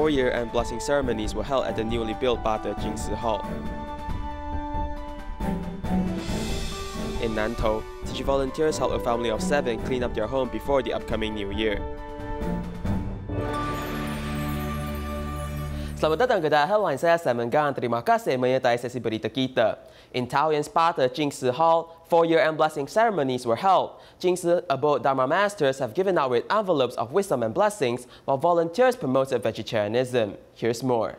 4 year-end blessing ceremonies were held at the newly built Bade Jing Si Hall. In Nantou, Tzu Chi volunteers helped a family of 7 clean up their home before the upcoming New Year. Selamat datang ke DaAi Headlines, saya Simon Gan. Terima kasih menyertai sesi berita kita. In Taoyuan's Bade Jing Si Hall, 4 year-end blessing ceremonies were held. Jing Si Abode Dharma masters have given out red envelopes of wisdom and blessings, while volunteers promoted vegetarianism. Here's more.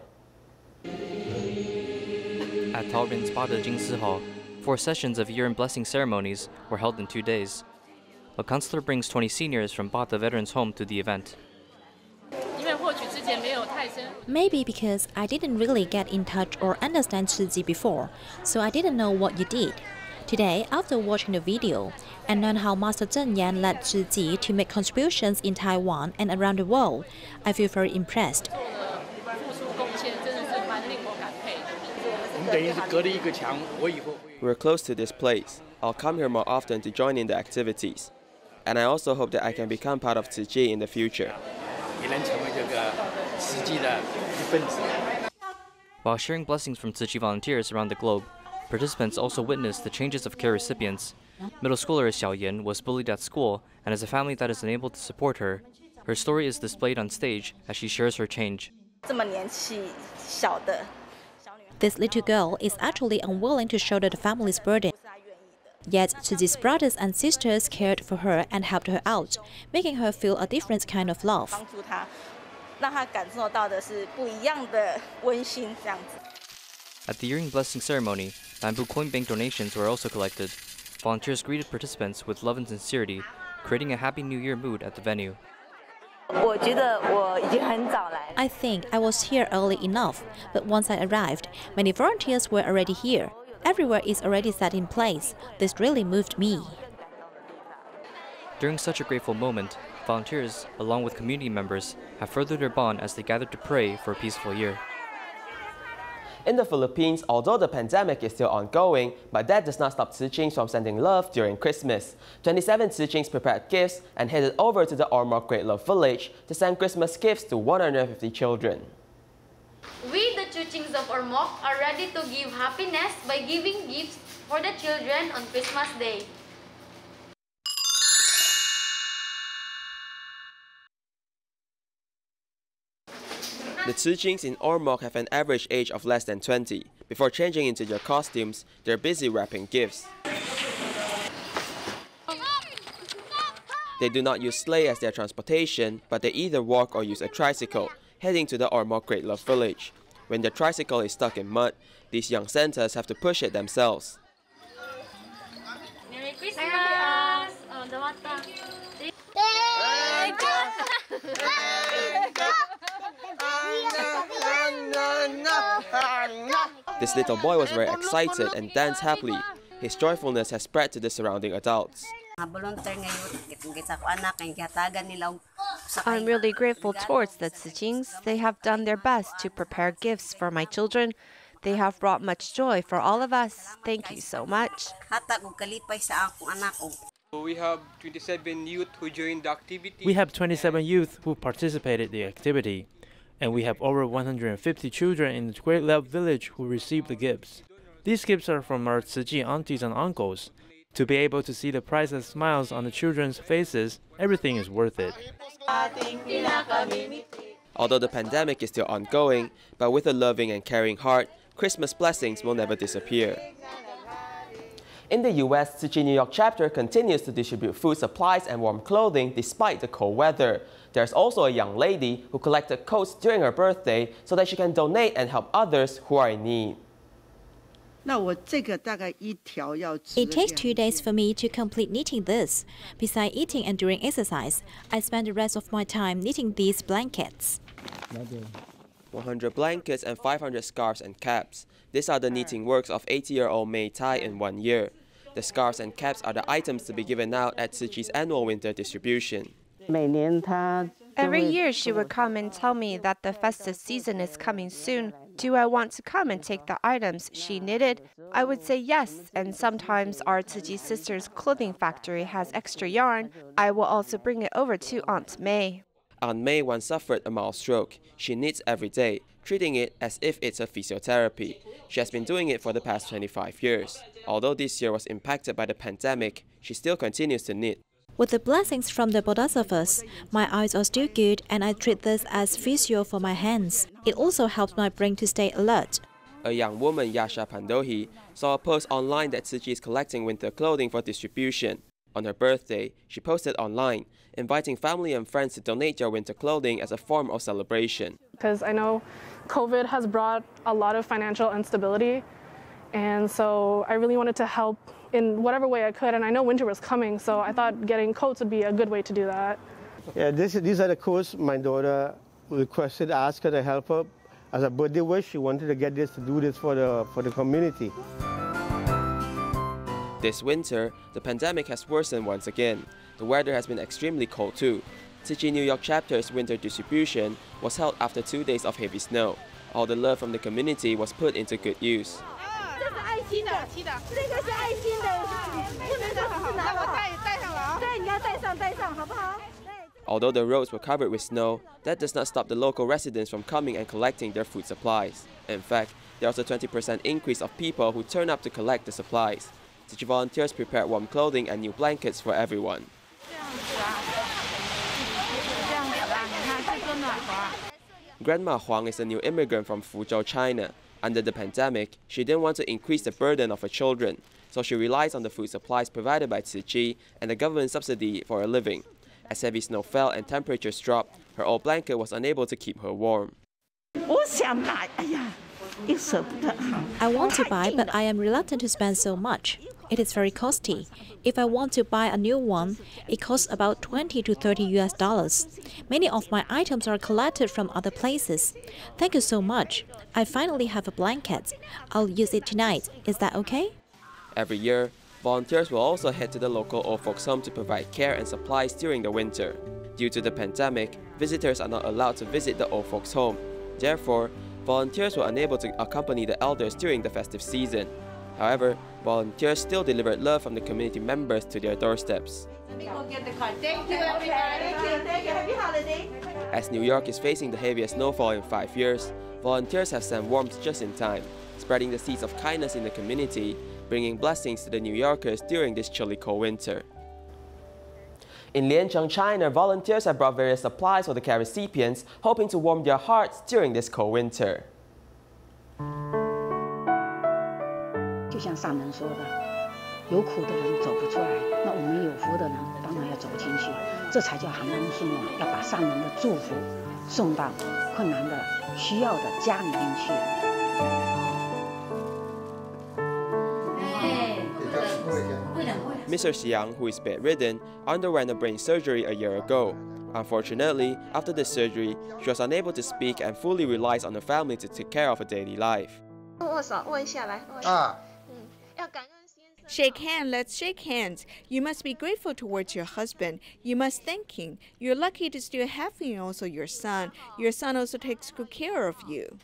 At Taoyuan's Bade Jing Si Hall, 4 sessions of year-end blessing ceremonies were held in 2 days. A counselor brings 20 seniors from Bade Veterans Home to the event. Maybe because I didn't really get in touch or understand Tzu Chi before, so I didn't know what you did. Today, after watching the video, and learn how Master Zheng Yan led Tzu Chi to make contributions in Taiwan and around the world, I feel very impressed. We're close to this place. I'll come here more often to join in the activities. And I also hope that I can become part of Tzu Chi in the future. While sharing blessings from Tzu Chi volunteers around the globe, participants also witnessed the changes of care recipients. Middle schooler Xiao Yin was bullied at school and has a family that is unable to support her. Her story is displayed on stage as she shares her change. This little girl is actually unwilling to shoulder the family's burden. Yet, Tzu Chi's brothers and sisters cared for her and helped her out, making her feel a different kind of love. At the year-end blessing ceremony, bamboo coin bank donations were also collected. Volunteers greeted participants with love and sincerity, creating a Happy New Year mood at the venue. I think I was here early enough, but once I arrived, many volunteers were already here. Everywhere is already set in place. This really moved me. During such a grateful moment, volunteers, along with community members, have furthered their bond as they gather to pray for a peaceful year. In the Philippines, although the pandemic is still ongoing, but that does not stop Tzu Chings from sending love during Christmas. 27 Tzu Chings prepared gifts and headed over to the Ormoc Great Love Village to send Christmas gifts to 150 children. We, the Tzu Chings of Ormoc, are ready to give happiness by giving gifts for the children on Christmas Day. The Tzu Chings in Ormoc have an average age of less than 20. Before changing into their costumes, they're busy wrapping gifts. They do not use sleigh as their transportation, but they either walk or use a tricycle, heading to the Ormoc Great Love Village. When their tricycle is stuck in mud, these young Santas have to push it themselves. Merry Christmas! This little boy was very excited and danced happily. His joyfulness has spread to the surrounding adults. I'm really grateful towards the Tzu Chings. They have done their best to prepare gifts for my children. They have brought much joy for all of us. Thank you so much. We have 27 youth who joined the activity. We have 27 youth who participated in the activity. And we have over 150 children in the Great Love Village who received the gifts. These gifts are from our Tzu Chi aunties and uncles. To be able to see the priceless smiles on the children's faces, everything is worth it. Although the pandemic is still ongoing, but with a loving and caring heart, Christmas blessings will never disappear. In the US, Tzu Chi New York chapter continues to distribute food supplies and warm clothing despite the cold weather. There's also a young lady who collected coats during her birthday so that she can donate and help others who are in need. It takes 2 days for me to complete knitting this. Besides eating and during exercise, I spend the rest of my time knitting these blankets. 100 blankets and 500 scarves and caps. These are the knitting works of 80-year-old May Tai in 1 year. The scarves and caps are the items to be given out at Tzu Chi's annual winter distribution. Every year she would come and tell me that the festive season is coming soon. Do I want to come and take the items she knitted? I would say yes, and sometimes our Tzu Chi sister's clothing factory has extra yarn. I will also bring it over to Aunt May. Aunt May once suffered a mild stroke. She knits every day, treating it as if it's a physiotherapy. She has been doing it for the past 25 years. Although this year was impacted by the pandemic, she still continues to knit. With the blessings from the Bodhisattvas, my eyes are still good and I treat this as physio for my hands. It also helps my brain to stay alert. A young woman, Yasha Pandohi, saw a post online that Tzu Chi is collecting winter clothing for distribution. On her birthday, she posted online, inviting family and friends to donate their winter clothing as a form of celebration. Because I know COVID has brought a lot of financial instability, and so I really wanted to help in whatever way I could, and I know winter was coming, so I thought getting coats would be a good way to do that. Yeah, these are the coats my daughter requested, asked her to help her. As a birthday wish, she wanted to get this, to do this for the community. This winter, the pandemic has worsened once again. The weather has been extremely cold too. Tzu Chi New York chapter's winter distribution was held after 2 days of heavy snow. All the love from the community was put into good use. Although the roads were covered with snow, that does not stop the local residents from coming and collecting their food supplies. In fact, there was a 20% increase of people who turn up to collect the supplies. Tzu Chi volunteers prepared warm clothing and new blankets for everyone. Grandma Huang is a new immigrant from Fuzhou, China. Under the pandemic, she didn't want to increase the burden of her children, so she relies on the food supplies provided by Tzu Chi and the government subsidy for a living. As heavy snow fell and temperatures dropped, her old blanket was unable to keep her warm. I want to buy, but I am reluctant to spend so much. It is very costly. If I want to buy a new one, it costs about $20 to $30. Many of my items are collected from other places. Thank you so much. I finally have a blanket. I'll use it tonight. Is that okay? Every year, volunteers will also head to the local old folks' home to provide care and supplies during the winter. Due to the pandemic, visitors are not allowed to visit the old folks' home. Therefore, volunteers were unable to accompany the elders during the festive season. However, volunteers still delivered love from the community members to their doorsteps. As New York is facing the heaviest snowfall in 5 years, volunteers have sent warmth just in time, spreading the seeds of kindness in the community, bringing blessings to the New Yorkers during this chilly cold winter. In Liancheng, China, volunteers have brought various supplies for the care recipients, hoping to warm their hearts during this cold winter. 就像上人说的，有苦的人走不出来，那我们有福的人当然要走进去，这才叫寒冬送暖，要把上人的祝福送到困难的、需要的家里面去。 Mr. Xiang, who is bedridden, underwent a brain surgery a year ago. Unfortunately, after the surgery, she was unable to speak and fully relies on her family to take care of her daily life. Shake hands, let's shake hands. You must be grateful towards your husband. You must thank him. You're lucky to still have him, also your son. Your son also takes good care of you.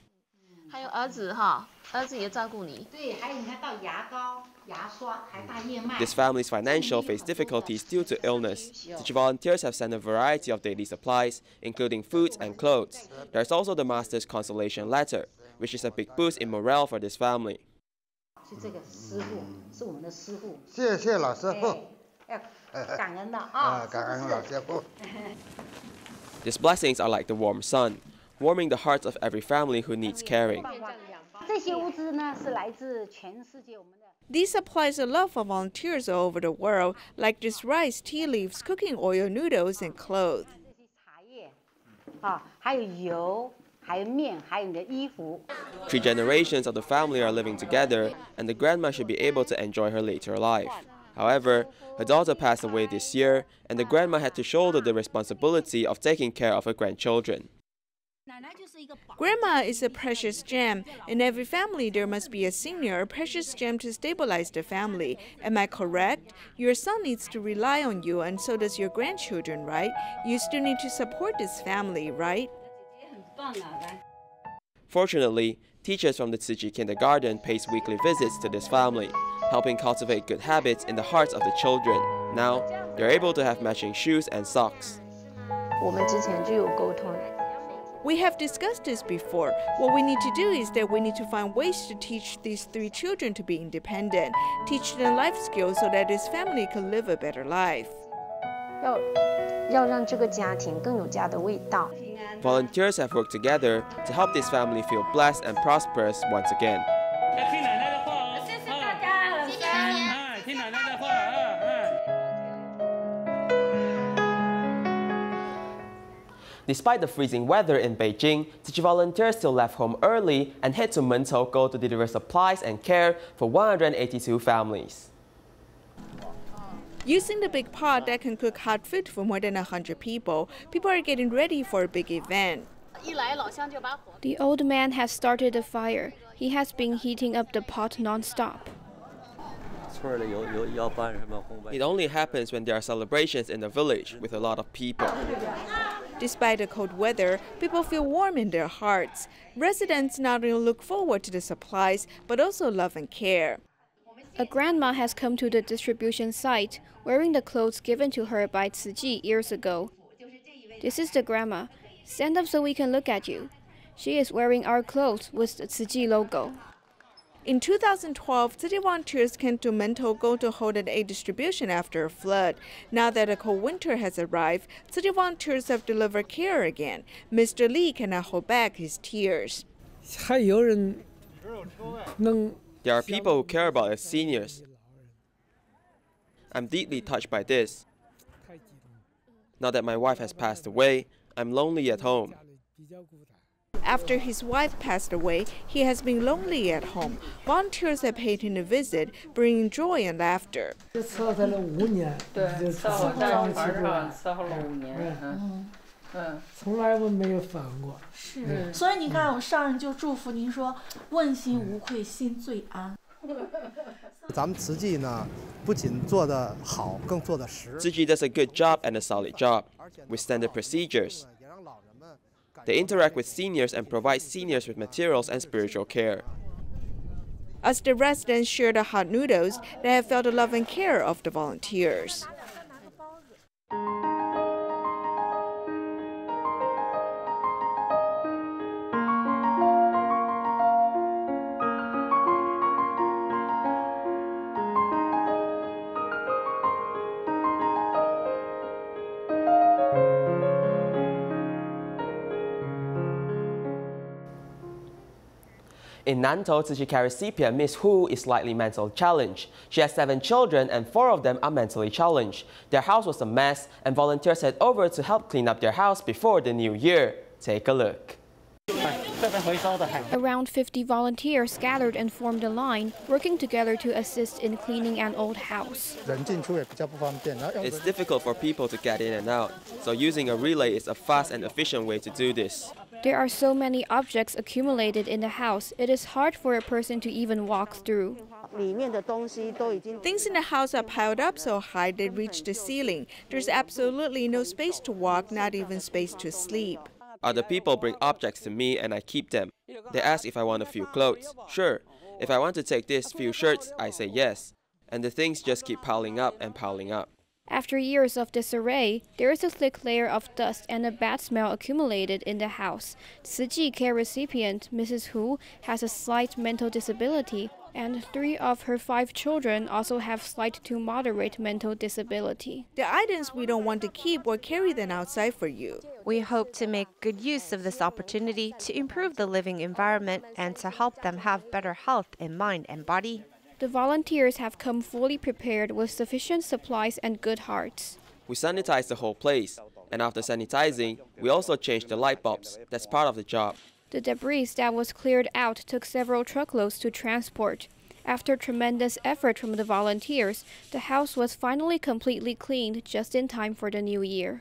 This family's financial face difficulties due to illness. Tzu Chi volunteers have sent a variety of daily supplies, including foods and clothes. There's also the Master's consolation letter, which is a big boost in morale for this family. These blessings are like the warm sun, warming the hearts of every family who needs caring. These supplies of love for volunteers all over the world, like this rice, tea leaves, cooking oil, noodles, and clothes. 3 generations of the family are living together, and the grandma should be able to enjoy her later life. However, her daughter passed away this year, and the grandma had to shoulder the responsibility of taking care of her grandchildren. Grandma is a precious gem. In every family, there must be a senior, a precious gem to stabilize the family. Am I correct? Your son needs to rely on you, and so does your grandchildren, right? You still need to support this family, right? Fortunately, teachers from the Tzu Chi kindergarten pays weekly visits to this family, helping cultivate good habits in the hearts of the children. Now, they're able to have matching shoes and socks. 我们之前就有沟通。 We have discussed this before. What we need to do is that we need to find ways to teach these 3 children to be independent, teach them life skills so that this family can live a better life. 要让这个家庭更有家的味道。 Volunteers have worked together to help this family feel blessed and prosperous once again. Despite the freezing weather in Beijing, Tzu Chi volunteers still left home early and head to Nantou to deliver supplies and care for 182 families. Using the big pot that can cook hot food for more than 100 people, people are getting ready for a big event. The old man has started a fire. He has been heating up the pot non-stop. It only happens when there are celebrations in the village with a lot of people. Despite the cold weather, people feel warm in their hearts. Residents not only look forward to the supplies, but also love and care. A grandma has come to the distribution site, wearing the clothes given to her by Tzu Chi years ago. This is the grandma. Stand up so we can look at you. She is wearing our clothes with the Tzu Chi logo. In 2012, city volunteers came to Nantou to hold an aid distribution after a flood. Now that a cold winter has arrived, city volunteers have delivered care again. Mr. Li cannot hold back his tears. There are people who care about us seniors. I'm deeply touched by this. Now that my wife has passed away, I'm lonely at home. After his wife passed away, he has been lonely at home. Volunteers have paid him a visit, bringing joy and laughter. Tzu Chi does a good job and a solid job, with standard procedures. They interact with seniors and provide seniors with materials and spiritual care. As the residents share the hot noodles, they have felt the love and care of the volunteers. In Nantou, Tzu Chi care recipient Miss Hu is slightly mentally challenged. She has 7 children and 4 of them are mentally challenged. Their house was a mess and volunteers head over to help clean up their house before the new year. Take a look. Around 50 volunteers gathered and formed a line, working together to assist in cleaning an old house. It's difficult for people to get in and out, so using a relay is a fast and efficient way to do this. There are so many objects accumulated in the house, it is hard for a person to even walk through. Things in the house are piled up so high they reach the ceiling. There's absolutely no space to walk, not even space to sleep. Other people bring objects to me and I keep them. They ask if I want a few clothes. Sure. If I want to take these few shirts, I say yes. And the things just keep piling up and piling up. After years of disarray, there is a thick layer of dust and a bad smell accumulated in the house. Tzu Chi care recipient Mrs. Hu has a slight mental disability, and 3 of her 5 children also have slight to moderate mental disability. The items we don't want to keep or carry them outside for you. We hope to make good use of this opportunity to improve the living environment and to help them have better health in mind and body. The volunteers have come fully prepared with sufficient supplies and good hearts. We sanitize the whole place, and after sanitizing, we also change the light bulbs. That's part of the job. The debris that was cleared out took several truckloads to transport. After tremendous effort from the volunteers, the house was finally completely cleaned just in time for the new year.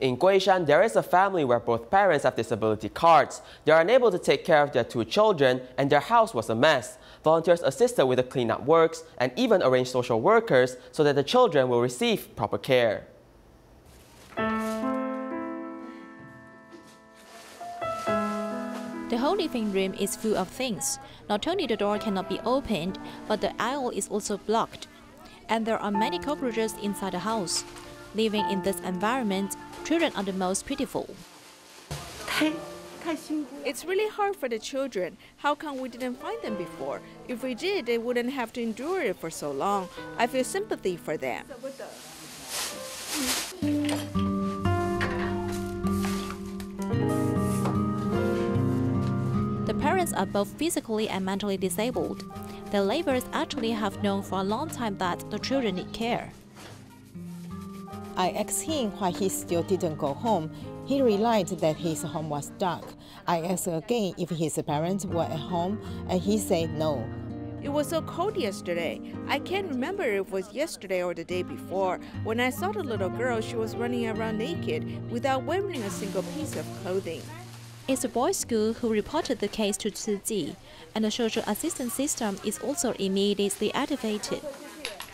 In Guishan, there is a family where both parents have disability cards. They are unable to take care of their 2 children, and their house was a mess. Volunteers assisted with the cleanup works and even arranged social workers so that the children will receive proper care. The whole living room is full of things. Not only the door cannot be opened, but the aisle is also blocked. And there are many cockroaches inside the house. Living in this environment, Children are the most pitiful. It's really hard for the children. How come we didn't find them before? If we did, they wouldn't have to endure it for so long. I feel sympathy for them. The parents are both physically and mentally disabled. Their laborers actually have known for a long time that the children need care. I asked him why he still didn't go home. He replied that his home was dark. I asked again if his parents were at home, and he said no. It was so cold yesterday. I can't remember if it was yesterday or the day before. When I saw the little girl, she was running around naked without wearing a single piece of clothing. It's a boys' school who reported the case to Tzu Chi, and the social assistance system is also immediately activated.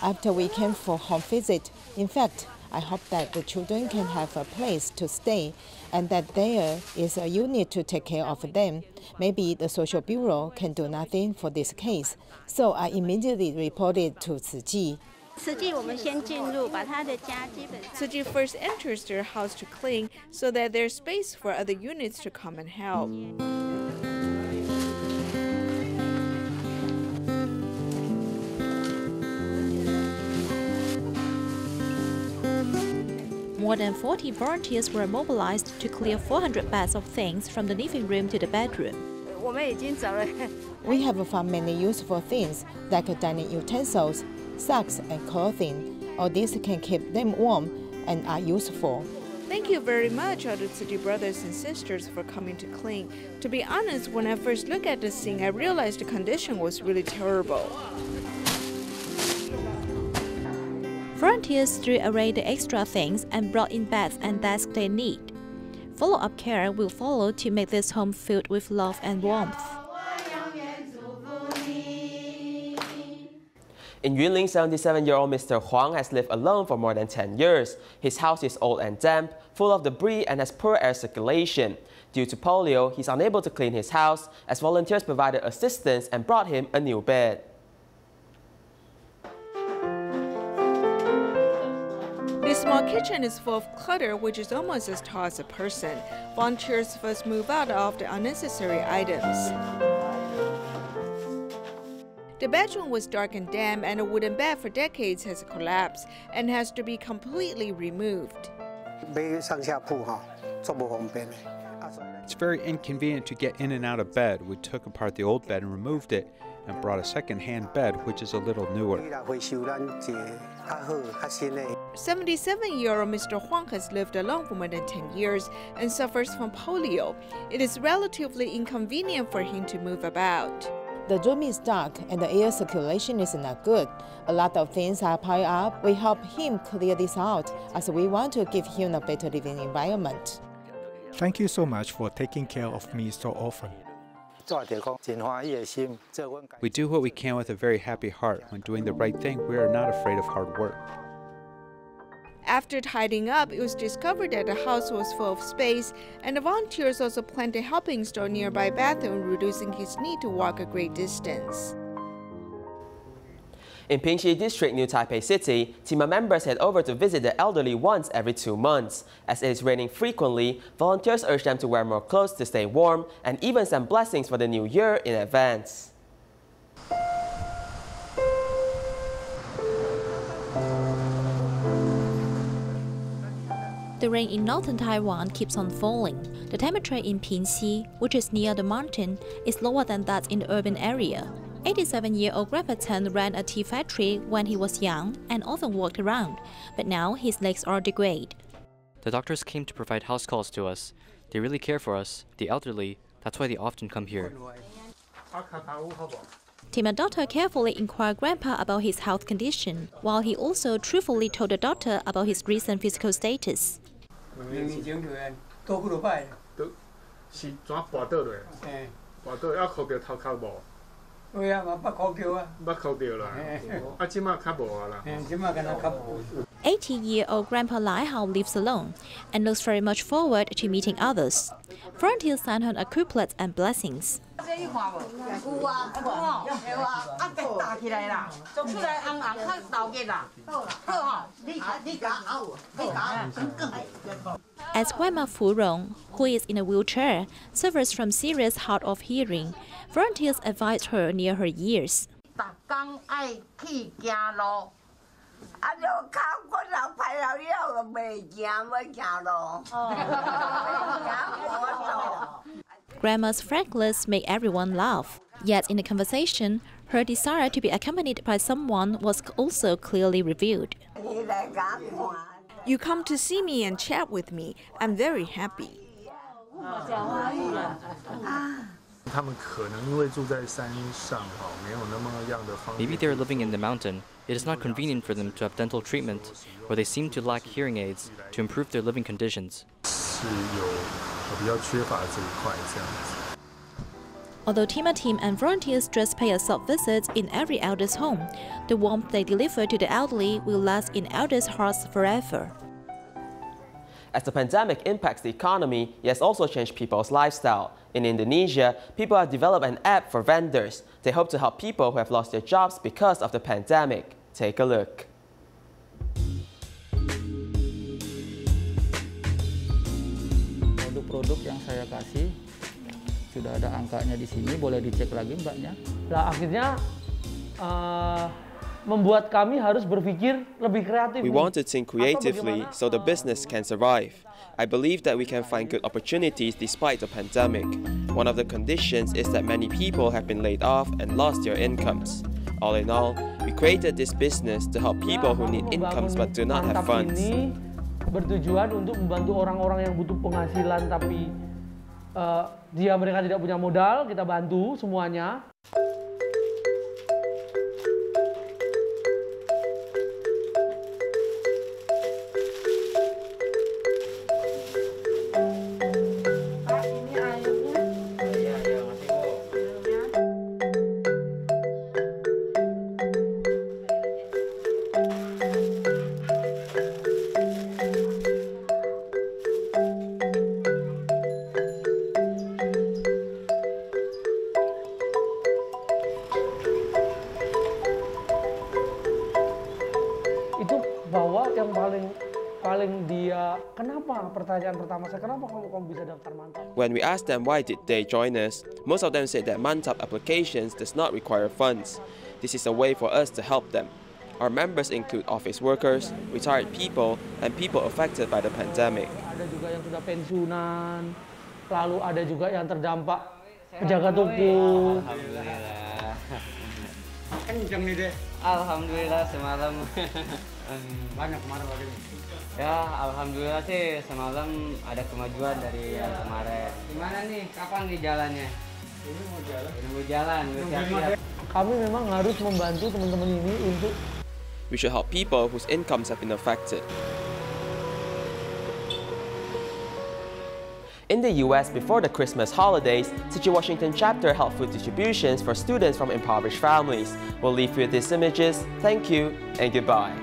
After we came for home visit, in fact, I hope that the children can have a place to stay and that there is a unit to take care of them. Maybe the social bureau can do nothing for this case. So I immediately reported to Tzu Chi. Tzu Chi first enters their house to clean so that there's space for other units to come and help. More than 40 volunteers were mobilized to clear 400 bags of things from the living room to the bedroom. We have found many useful things like dining utensils, socks, and clothing. All these can keep them warm and are useful. Thank you very much, all the Tzu Chi brothers and sisters, for coming to clean. To be honest, when I first looked at the scene, I realized the condition was really terrible. Volunteers threw away the extra things and brought in beds and desks they need. Follow-up care will follow to make this home filled with love and warmth. In Yunlin, 77-year-old Mr. Huang has lived alone for more than 10 years. His house is old and damp, full of debris, and has poor air circulation. Due to polio, he's unable to clean his house, as volunteers provided assistance and brought him a new bed. This small kitchen is full of clutter, which is almost as tall as a person. Volunteers first move out of the unnecessary items. The bedroom was dark and damp, and a wooden bed for decades has collapsed and has to be completely removed. It's very inconvenient to get in and out of bed. We took apart the old bed and removed it and brought a second-hand bed, which is a little newer. 77-year-old Mr. Huang has lived alone for more than 10 years and suffers from polio. It is relatively inconvenient for him to move about. The room is dark and the air circulation is not good. A lot of things are piled up. We help him clear this out as we want to give him a better living environment. Thank you so much for taking care of me so often. We do what we can with a very happy heart. When doing the right thing, we are not afraid of hard work. After tidying up, it was discovered that the house was full of space, and the volunteers also planned to help him install a nearby bathroom, reducing his need to walk a great distance. In Pingxi District, New Taipei City, Terima members head over to visit the elderly once every 2 months. As it is raining frequently, volunteers urge them to wear more clothes to stay warm and even send blessings for the new year in advance. The rain in northern Taiwan keeps on falling. The temperature in Pingxi, which is near the mountain, is lower than that in the urban area. 87-year-old Grandpa Chen ran a tea factory when he was young and often walked around, but now his legs are degraded. The doctors came to provide house calls to us. They really care for us, the elderly. That's why they often come here. Terima doctor carefully inquired Grandpa about his health condition, while he also truthfully told the doctor about his recent physical status. 80-year-old Grandpa Lai Hao lives alone and looks very much forward to meeting others. Volunteers send her a couplet and blessings. As Grandma Fu Rong, who is in a wheelchair, suffers from serious hard of hearing, volunteers advise her near her years. Grandma's frankness makes everyone laugh. Yet in the conversation, her desire to be accompanied by someone was also clearly revealed. You come to see me and chat with me. I'm very happy. Maybe they're living in the mountain. It is not convenient for them to have dental treatment, or they seem to lack hearing aids to improve their living conditions. Although Terima team and volunteers just pay a soft visit in every elder's home, the warmth they deliver to the elderly will last in elders' hearts forever. As the pandemic impacts the economy, it has also changed people's lifestyle. In Indonesia, people have developed an app for vendors. They hope to help people who have lost their jobs because of the pandemic. Take a look. Produk-produk yang saya kasih sudah ada angkanya di sini, boleh dicek lagi mbaknya. Nah, akhirnya membuat kami harus berpikir lebih kreatif. We want to think creatively so the business can survive. I believe that we can find good opportunities despite the pandemic. One of the conditions is that many people have been laid off and lost their incomes. All in all, we created this business to help people who need incomes but do not have funds. Ini bertujuan untuk membantu orang-orang yang butuh penghasilan tapi mereka tidak punya modal, kita bantu semuanya. Bahwa yang paling dia kenapa pertanyaan pertama saya kenapa kamu bisa daftar mantap? When we asked them why did they join us, most of them said that mantap applications does not require funds. This is a way for us to help them. Our members include office workers, retired people, and people affected by the pandemic. Ada juga yang sudah pensiunan, lalu ada juga yang terdampak penjaga toko. Alhamdulillah. Kenceng nih deh. Alhamdulillah semalam banyak kemarin ini. ya alhamdulillah sih semalam ada kemajuan dari yang kemarin. Gimana nih? Kapan nih jalannya? Ini mau jalan. Kami memang harus membantu teman-teman ini untuk. We should help people whose incomes have been affected. In the US, before the Christmas holidays, Tzu Chi Washington chapter held food distributions for students from impoverished families. We'll leave you with these images. Thank you and goodbye.